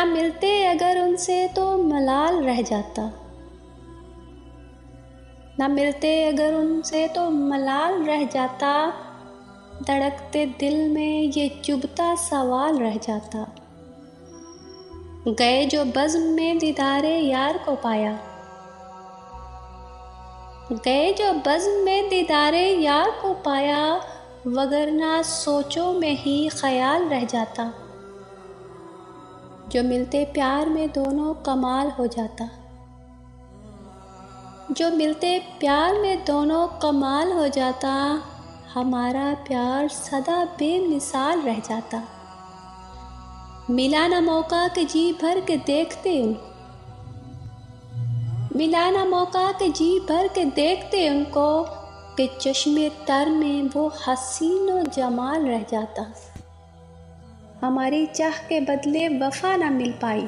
ना मिलते अगर उनसे तो मलाल रह जाता, ना मिलते अगर उनसे तो मलाल रह जाता, धड़कते दिल में ये चुभता सवाल रह जाता। गए जो बज़्म में दीदारे यार को पाया, गए जो बज़्म में दीदारे यार को पाया, वगरना सोचों में ही ख्याल रह जाता। जो मिलते प्यार में दोनों कमाल हो जाता, जो मिलते प्यार में दोनों कमाल हो जाता, हमारा प्यार सदा बेमिसाल रह जाता। मिला ना मौका कि जी भर के देखते उनको, मिला ना मौका कि जी भर के देखते उनको, कि चश्मे तर में वो हसीन व जमाल रह जाता। हमारी चाह के बदले वफा ना मिल पाई,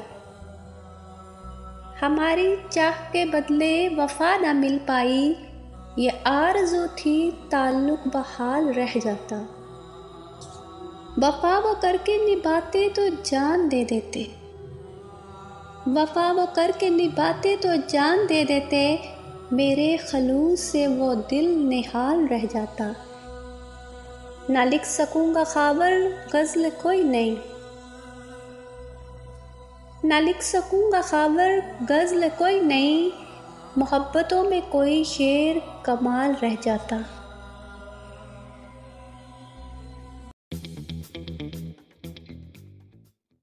हमारी चाह के बदले वफा ना मिल पाई, ये आरज़ू थी ताल्लुक़ बहाल रह जाता। वफा वो करके निभाते तो जान दे देते, वफा वो करके निभाते तो जान दे देते, मेरे खलूस से वो दिल निहाल रह जाता। ना लिख सकूँगा ख़ाबर ग़ज़ल कोई नई, ना लिख सकूँगा ख़ाबर ग़ज़ल कोई नई, मोहब्बतों में कोई शेर कमाल रह जाता।